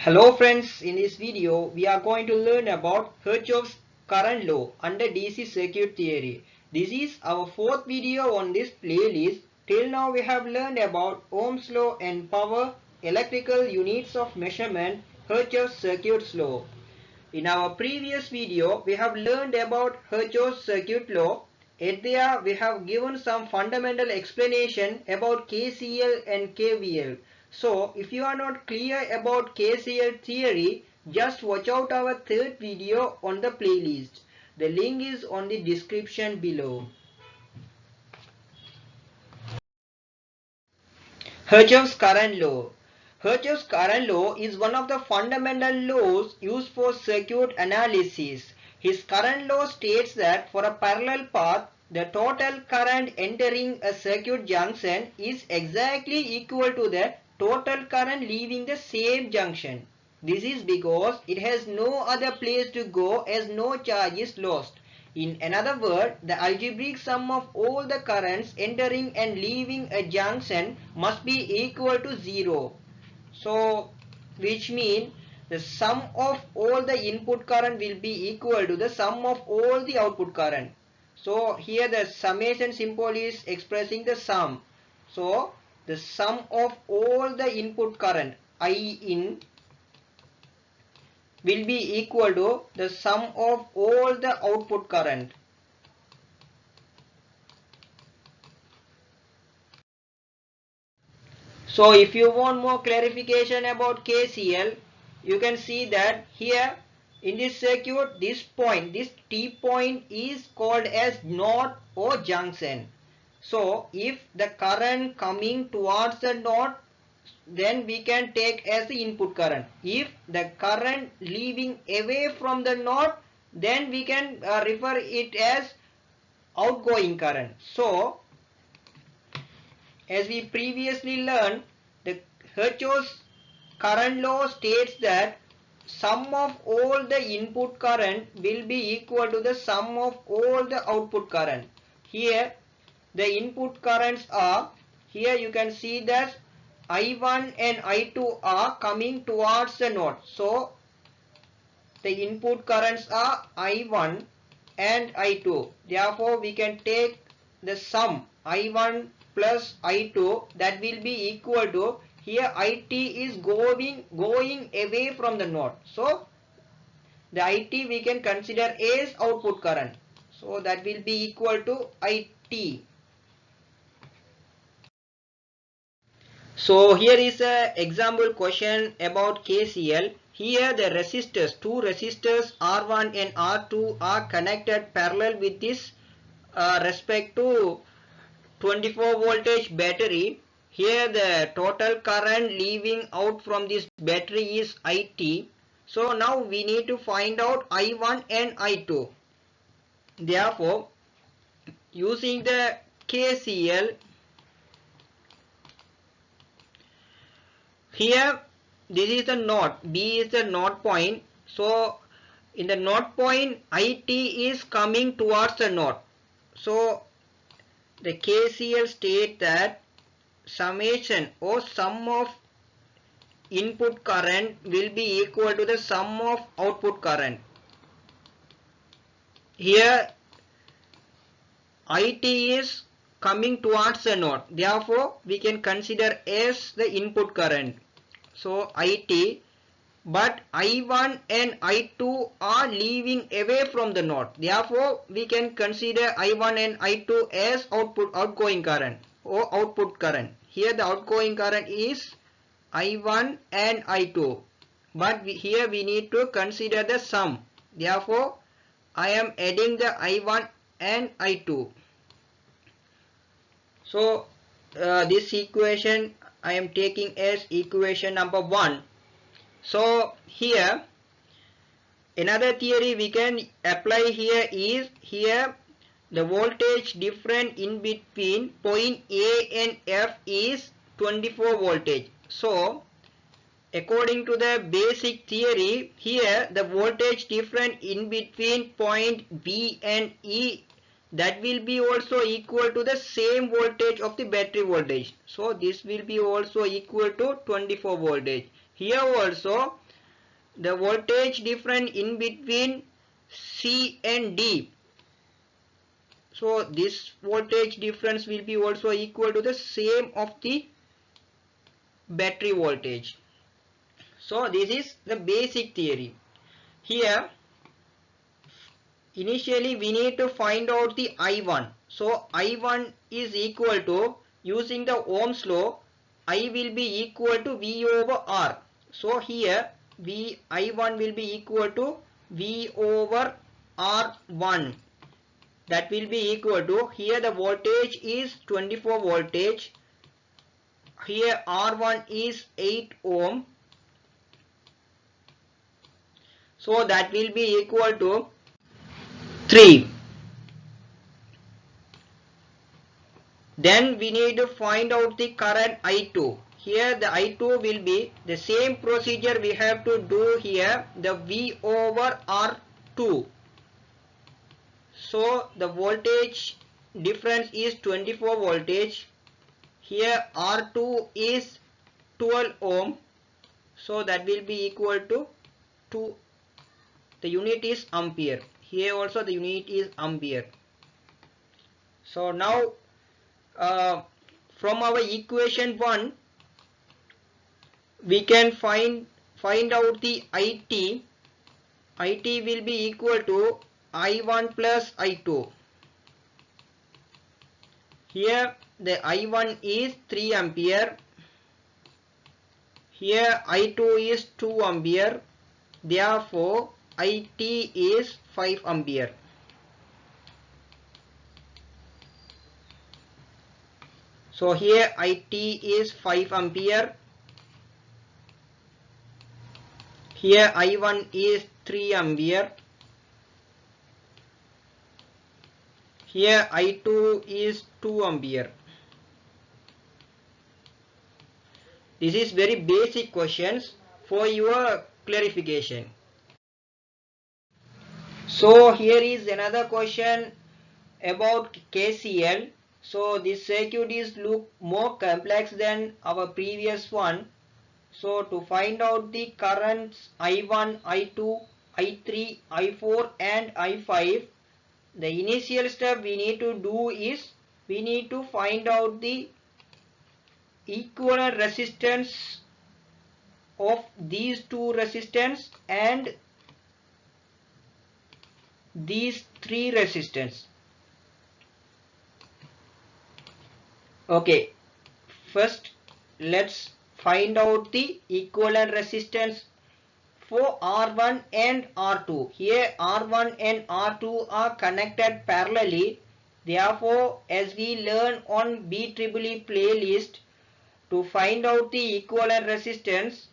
Hello friends, in this video we are going to learn about Kirchhoff's current law under DC circuit theory. This is our fourth video on this playlist. Till now we have learned about Ohm's law and power, electrical units of measurement, Kirchhoff's circuit law. In our previous video we have learned about Kirchhoff's circuit law. At there we have given some fundamental explanation about KCL and KVL. So if you are not clear about KCL theory, just watch out our third video on the playlist. The link is on the description below. Kirchhoff's current law. Kirchhoff's current law is one of the fundamental laws used for circuit analysis. His current law states that for a parallel path, the total current entering a circuit junction is exactly equal to the total current leaving the same junction. This is because it has no other place to go as no charge is lost. In another word, the algebraic sum of all the currents entering and leaving a junction must be equal to 0. So, which means the sum of all the input current will be equal to the sum of all the output current. So, here the summation symbol is expressing the sum. So, the sum of all the input current I in will be equal to the sum of all the output current. So if you want more clarification about KCL, you can see that here in this circuit, this point, this T point is called as node or junction. So if the current coming towards the node, then we can take as the input current. If the current leaving away from the node, then we can refer it as outgoing current. So as we previously learned, the Kirchhoff's current law states that sum of all the input current will be equal to the sum of all the output current. Here the input currents are, here you can see that I1 and I2 are coming towards the node. So the input currents are I1 and I2. Therefore we can take the sum I1 plus I2, that will be equal to, here IT is going away from the node. So the IT we can consider as output current. So that will be equal to IT. So here is a example question about KCL. Here the resistors, two resistors R1 and R2 are connected parallel with this respect to 24 voltage battery. Here the total current leaving out from this battery is IT. So now we need to find out I1 and I2. Therefore, using the KCL, here this is the node, B is the node point. So in the node point, IT is coming towards the node. So the KCL state that summation or sum of input current will be equal to the sum of output current. Here IT is coming towards the node. Therefore we can consider as the input current. So IT, but I1 and I2 are leaving away from the node. Therefore we can consider I1 and I2 as outgoing current or output current. Here the outgoing current is I1 and I2, but here we need to consider the sum. Therefore I am adding the I1 and I2. So this equation I am taking as equation number 1. So here another theory we can apply here is, here the voltage difference in between point A and F is 24 voltage. So according to the basic theory, here the voltage difference in between point B and E, that will be also equal to the same voltage of the battery voltage. So this will be also equal to 24 voltage. Here also the voltage difference in between C and D. So this voltage difference will be also equal to the same of the battery voltage. So this is the basic theory. Here initially we need to find out the I1. So I1 is equal to, using the Ohm's law, I will be equal to V over R. So here I1 will be equal to V over R1. That will be equal to, here the voltage is 24 voltage. Here R1 is 8 ohm. So that will be equal to 3. Then we need to find out the current I2. Here the I2 will be the same procedure we have to do here, the V over R2. So the voltage difference is 24 voltage. Here R2 is 12 ohm. So that will be equal to 2. The unit is ampere. Here also the unit is ampere. So now from our equation 1 we can find out the IT. IT will be equal to I1 plus I2. Here the I1 is 3 ampere. Here I2 is 2 ampere. Therefore IT is 5 ampere. So here IT is 5 ampere. Here I1 is 3 ampere. Here I2 is 2 ampere. This is very basic questions for your clarification. So here is another question about KCL. So this circuit is look more complex than our previous one. So to find out the currents I1, I2, I3, I4 and I5, the initial step we need to do is we need to find out the equivalent resistance of these two resistance and these three resistance. Okay, first let's find out the equivalent resistance for R1 and R2. Here R1 and R2 are connected parallelly. Therefore, as we learn on BEEE playlist, to find out the equivalent resistance,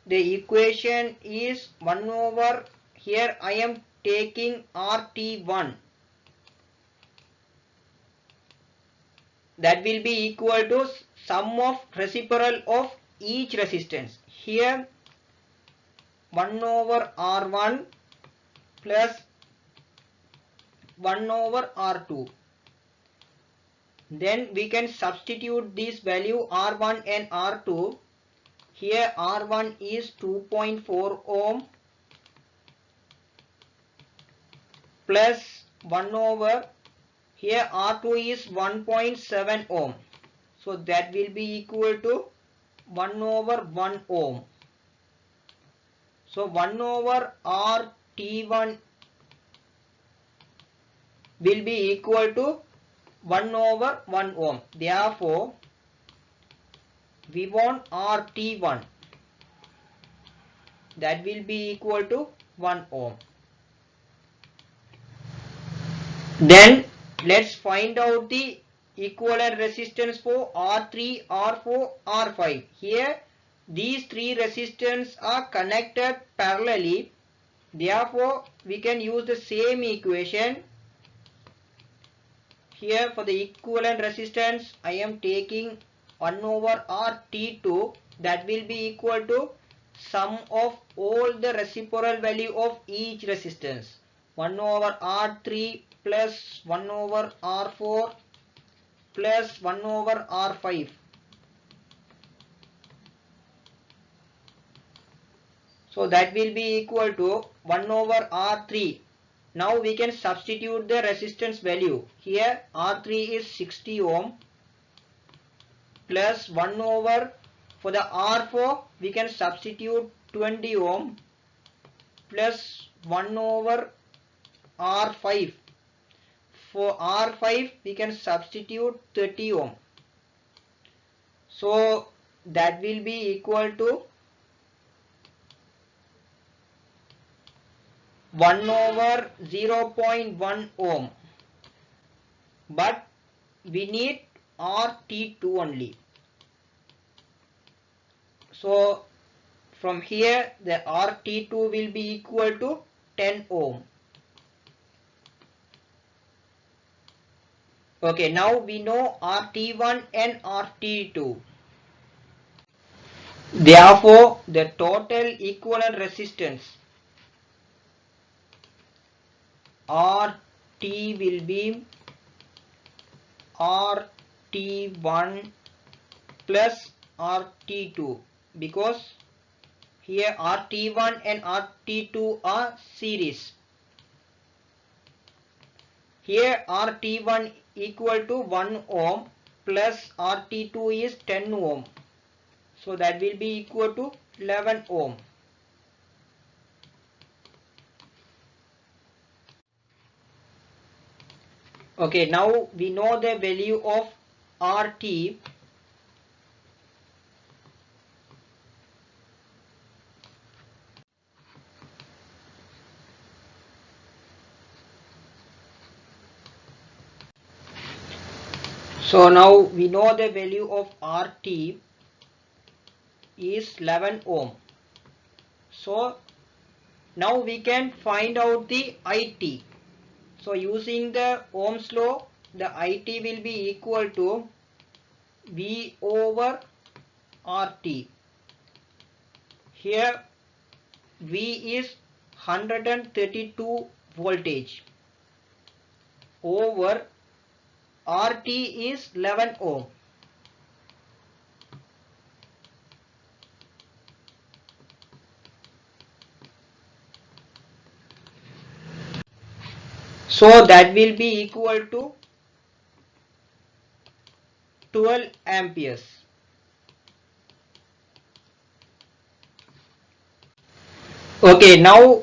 the equation is 1 over, here I am taking RT1. That will be equal to sum of reciprocal of each resistance. Here 1 over R1 plus 1 over R2. Then we can substitute this value R1 and R2. Here R1 is 2.4 ohm plus 1 over, here R2 is 1.7 ohm. So that will be equal to 1 over 1 ohm. So 1 over RT1 will be equal to 1 over 1 ohm. Therefore, we want RT1. That will be equal to 1 ohm. Then let's find out the equivalent resistance for R3, R4, R5. Here these three resistance are connected parallelly. Therefore, we can use the same equation. Here for the equivalent resistance, I am taking 1 over RT2. That will be equal to sum of all the reciprocal value of each resistance. 1 over R3 plus 1 over R4 plus 1 over R5. So that will be equal to 1 over R3. Now we can substitute the resistance value. Here R3 is 60 ohm plus 1 over, for the R4 we can substitute 20 ohm plus 1 over R5. For R5 we can substitute 30 ohm. So that will be equal to 1 over 0.1 ohm, but we need RT2 only. So from here the RT2 will be equal to 10 ohm. Okay, now we know RT1 and RT2. Therefore, the total equivalent resistance RT will be RT1 plus RT2, because here RT1 and RT2 are series. Here RT1 equal to 1 ohm plus RT2 is 10 ohm. So that will be equal to 11 ohm. Okay, now we know the value of RT. So now we know the value of RT is 11 ohm. So now we can find out the IT. So using the Ohm's law, the IT will be equal to V over RT. Here V is 132 voltage over RT is 11 ohm. So that will be equal to 12 amperes. Okay, now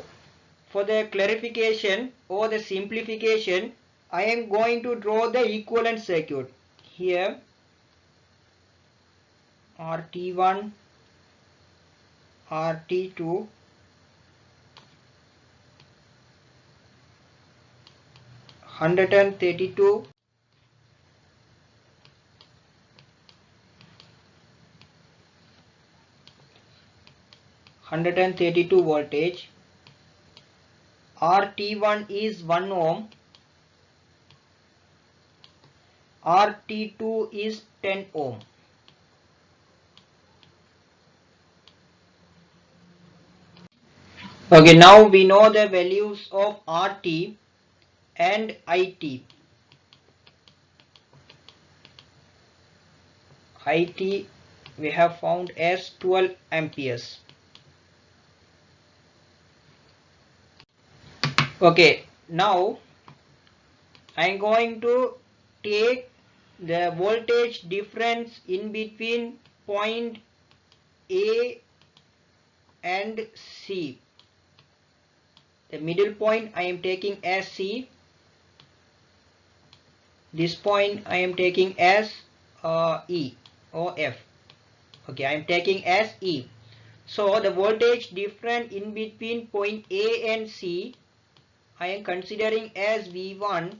for the clarification or the simplification, I am going to draw the equivalent circuit. Here RT1, RT2, 132, 132 voltage. RT1 is 1 ohm. RT2 is 10 ohm. Okay, now we know the values of RT and IT. IT we have found as 12 amperes. Okay, now I am going to take the voltage difference in between point A and C. The middle point I am taking as C. This point I am taking as E or F. Okay, I am taking as E. So the voltage difference in between point A and C I am considering as V1.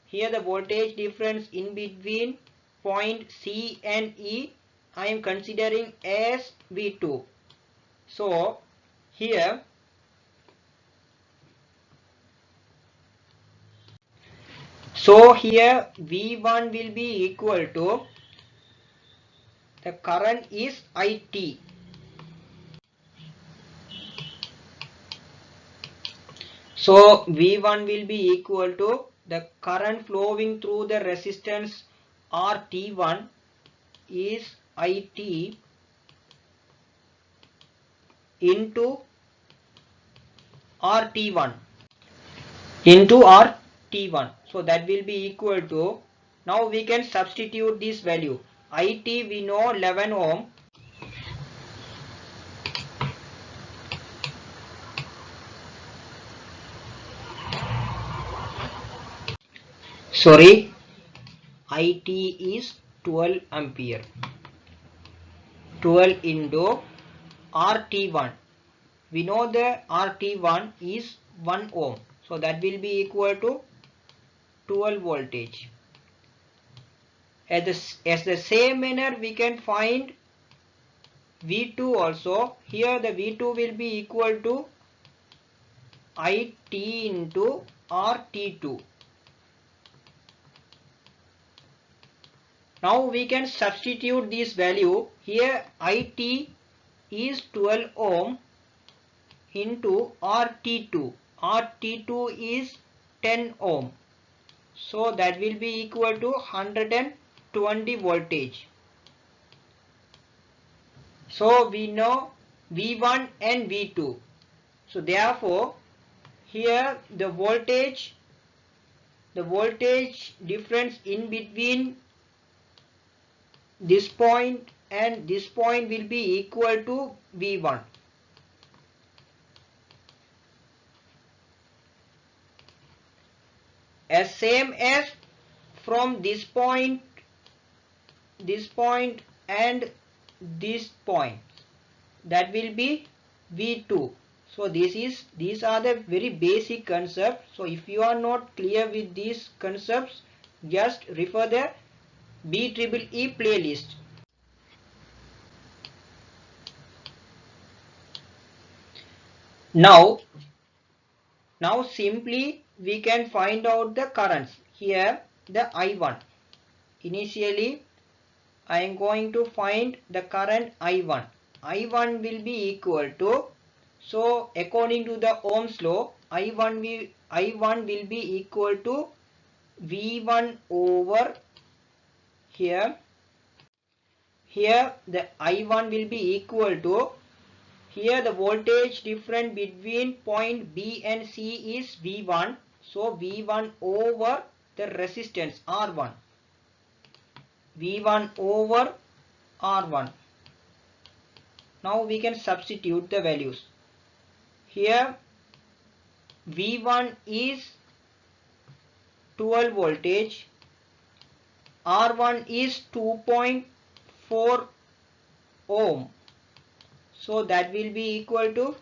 Here the voltage difference in between point C and E I am considering as V2. So here V1 will be equal to, the current is IT. So V1 will be equal to the current flowing through the resistance RT1 is IT into RT1 into RT1. So that will be equal to, now we can substitute this value. IT we know 11 ohm. Sorry, IT is 12 ampere. 12 into RT1. We know the RT1 is 1 ohm. So that will be equal to 12 voltage. As the same manner we can find V2 also. Here the V2 will be equal to IT into RT2. Now we can substitute this value. Here IT is 12 ohm into RT2. RT2 is 10 ohm. So that will be equal to 120 voltage. So we know V1 and V2. So therefore here the voltage difference in between this point and this point will be equal to V1. As same as from this point and this point, that will be V2. So these are the very basic concepts. So if you are not clear with these concepts, just refer the BEEE playlist. Now simply we can find out the currents. Here the I1. Initially I am going to find the current I1. I1 will be equal to, so according to the Ohm's law, I1 will be equal to V1 over here. Here the I1 will be equal to, here the voltage difference between point B and C is V1. So V1 over the resistance R1. V1 over R1. Now we can substitute the values. Here V1 is 12 voltage. R1 is 2.4 ohm. So that will be equal to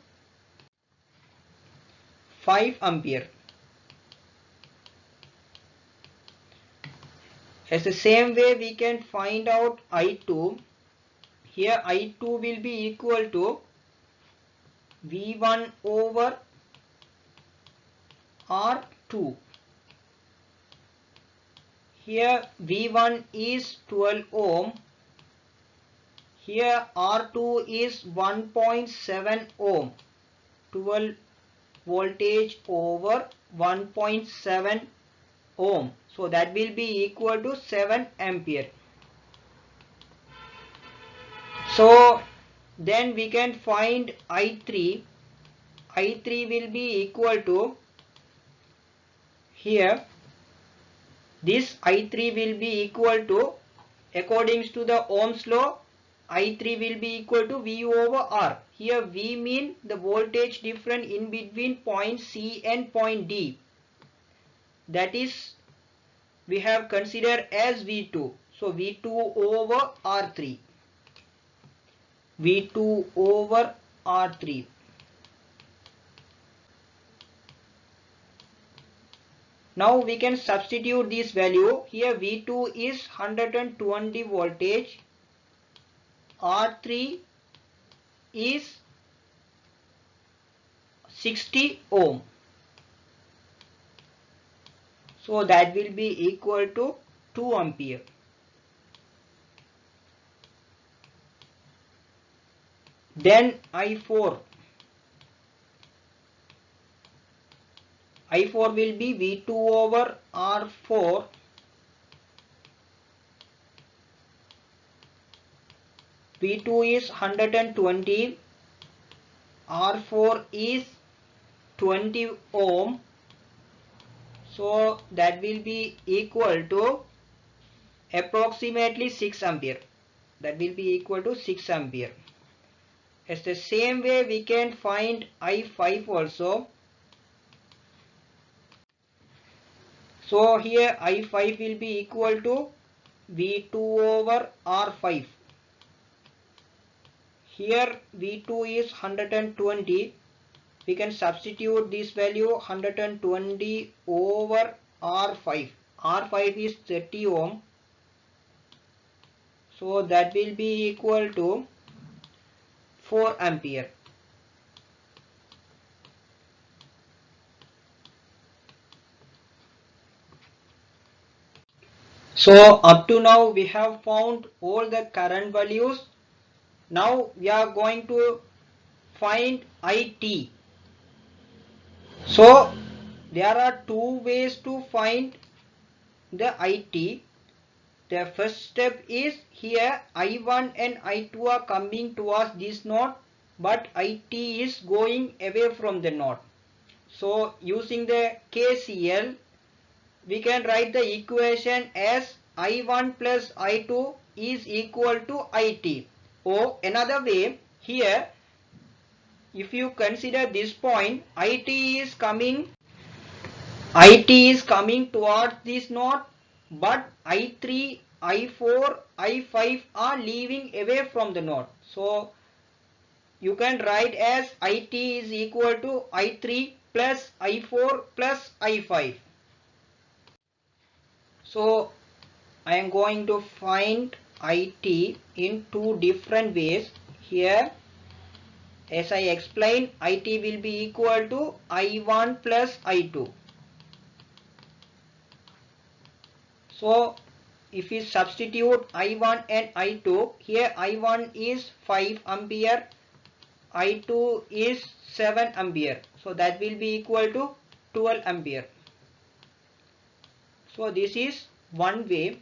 5 ampere. As the same way we can find out I2. Here I2 will be equal to V1 over R2. Here V1 is 12 ohm. Here R2 is 1.7 ohm. 12 voltage over 1.7 ohm. So that will be equal to 7 ampere. So then we can find I3. I3 will be equal to, here this I3 will be equal to, according to the Ohm's law, I3 will be equal to V over R. Here V mean the voltage difference in between point C and point D. That is we have considered as V2. So V2 over R3. V2 over R3. Now we can substitute this value. Here V2 is 120 voltage. R3 is 60 ohm. So that will be equal to 2 ampere. Then I4. I4 will be V2 over R4. V2 is 120. R4 is 20 ohm. So that will be equal to approximately 6 ampere. That will be equal to 6 ampere. It's the same way we can find I5 also. So here I5 will be equal to V2 over R5. Here V2 is 120. We can substitute this value 120 over R5. R5 is 30 ohm. So that will be equal to 4 ampere. So up to now we have found all the current values. Now we are going to find IT. So there are two ways to find the IT. The first step is here I1 and I2 are coming towards this node, but IT is going away from the node. So using the KCL, we can write the equation as I1 plus I2 is equal to IT. Or another way, here if you consider this point, IT is coming towards this node, but I3, I4, I5 are leaving away from the node. So you can write as IT is equal to I3 plus I4 plus I5. So I am going to find IT in two different ways. Here, as I explained, IT will be equal to I1 plus I2. So if we substitute I1 and I2, here I1 is 5 ampere, I2 is 7 ampere. So that will be equal to 12 ampere. So this is one way.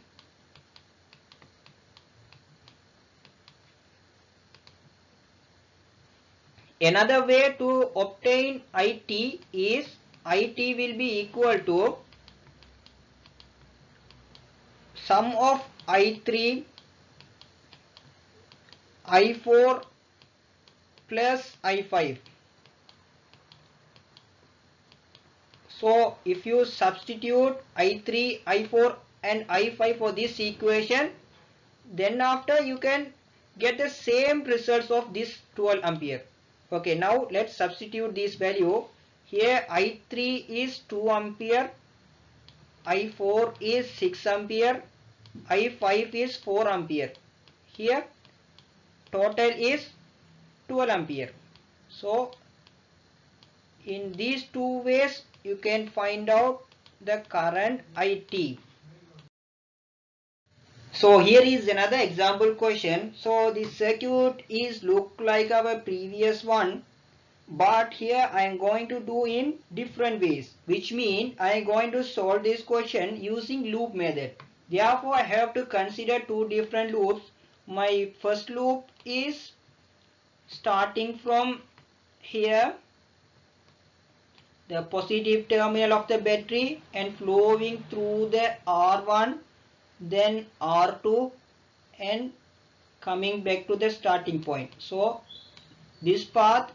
Another way to obtain IT is IT will be equal to sum of I3, I4 plus I5. So if you substitute I3, I4 and I5 for this equation, then after you can get the same results of this 12 ampere. Okay, now let's substitute this value. Here I3 is 2 ampere, I4 is 6 ampere, I5 is 4 ampere. Here total is 12 ampere. So in these two ways you can find out the current IT. So here is another example question. So the circuit is look like our previous one, but here I am going to do in different ways, which means I am going to solve this question using loop method. Therefore I have to consider two different loops. My first loop is starting from here, the positive terminal of the battery, and flowing through the R1, then R2, and coming back to the starting point. So this path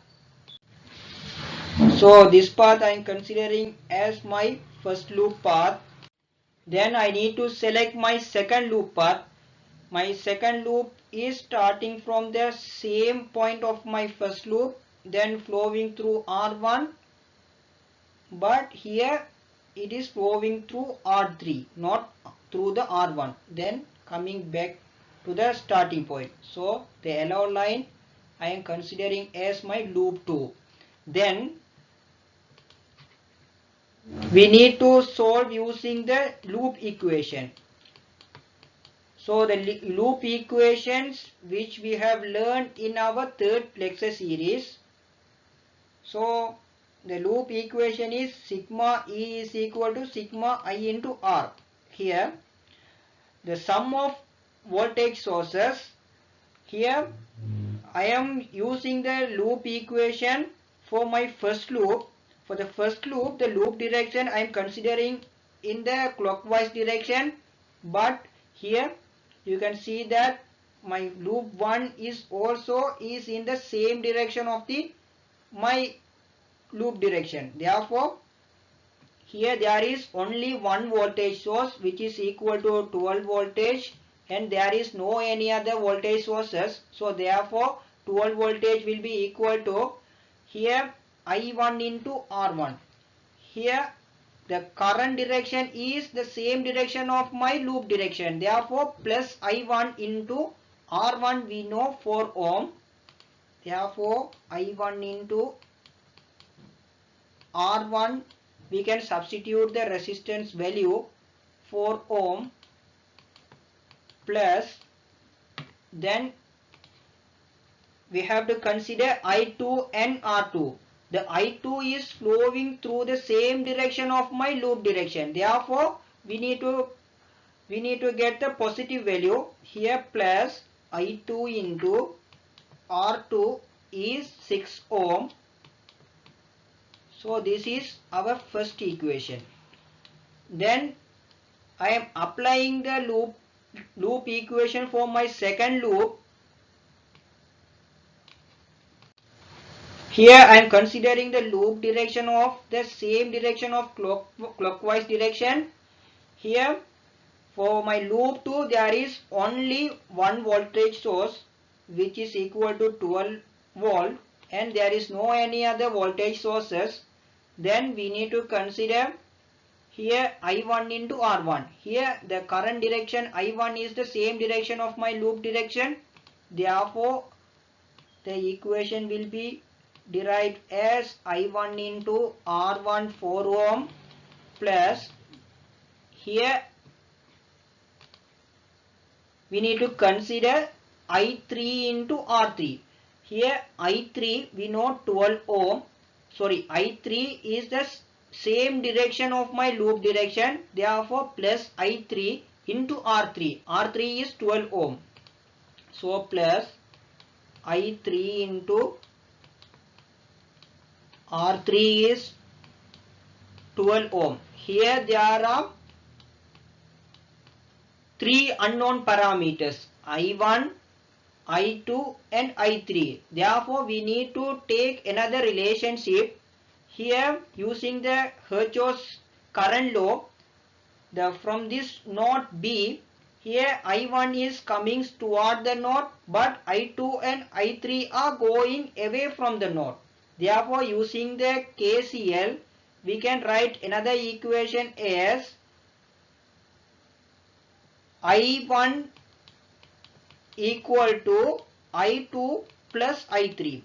I am considering as my first loop path. Then I need to select my second loop path. My second loop is starting from the same point of my first loop, then flowing through R1, but here it is flowing through R3, not through the R1, then coming back to the starting point. So the yellow line I am considering as my loop 2. Then we need to solve using the loop equation. So the loop equations which we have learned in our third lecture series. So the loop equation is sigma E is equal to sigma I into R. Here the sum of voltage sources. Here I am using the loop equation for my first loop. For the first loop, the loop direction I am considering in the clockwise direction, but here you can see that my loop 1 is also in the same direction of the my loop direction. Therefore, here there is only one voltage source which is equal to 12 voltage, and there is no any other voltage sources. So therefore 12 voltage will be equal to here I1 into R1. Here the current direction is the same direction of my loop direction. Therefore plus I1 into R1 we know 4 ohm. Therefore I1 into R1 we can substitute the resistance value 4 ohm plus, then we have to consider I2 and R2. The I2 is flowing through the same direction of my loop direction. Therefore, we need to get the positive value here, plus I2 into R2 is 6 ohm. So this is our first equation. Then I am applying the loop equation for my second loop. Here I am considering the loop direction of the same direction of clockwise direction. Here for my loop 2 there is only one voltage source which is equal to 12 volt, and there is no any other voltage sources. Then we need to consider here I1 into R1. Here the current direction I1 is the same direction of my loop direction. Therefore the equation will be derived as I1 into R1 4 ohm plus, here we need to consider I3 into R3. Here I3 we know 12 ohm. Sorry, I3 is the same direction of my loop direction. Therefore plus I3 into R3. R3 is 12 ohm. So plus I3 into R3 is 12 ohm. Here there are three unknown parameters, I1, I2 and I3. Therefore we need to take another relationship. Here using the Kirchhoff's current law, from this node B, here I1 is coming toward the node, but I2 and I3 are going away from the node. Therefore using the KCL we can write another equation as I1 equal to I2 plus I3.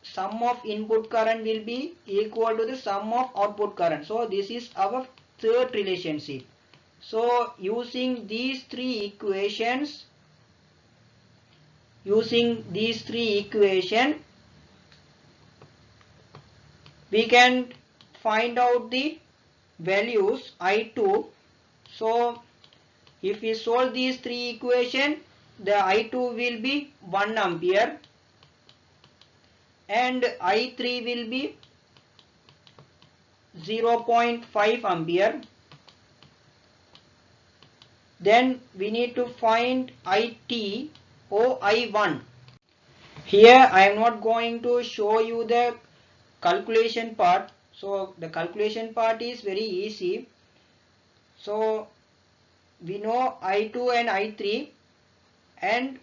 Sum of input current will be equal to the sum of output current. So this is our third relationship. So using these three equations, we can find out the values I2. So if we solve these three equations, the I2 will be 1 ampere and I3 will be 0.5 ampere. Then we need to find IT or I1. Here I am not going to show you the calculation part. So the calculation part is very easy. So we know I2 and I3, and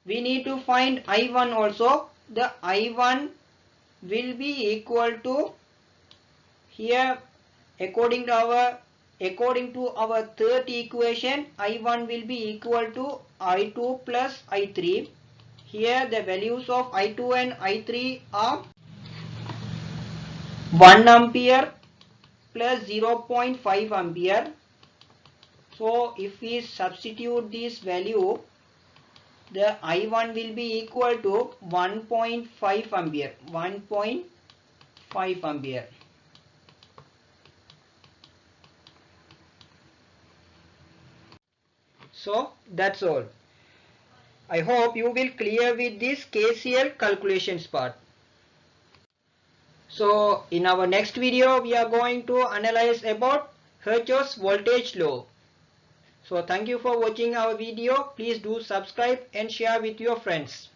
we need to find I1 also. The I1 will be equal to, here according to our third equation, I1 will be equal to I2 plus I3. Here the values of I2 and I3 are 1 ampere plus 0.5 ampere. So if we substitute this value, the I1 will be equal to 1.5 ampere. 1.5 ampere. So that's all. I hope you will clear with this KCL calculations part. So in our next video we are going to analyze about Kirchhoff's voltage law. So thank you for watching our video. Please do subscribe and share with your friends.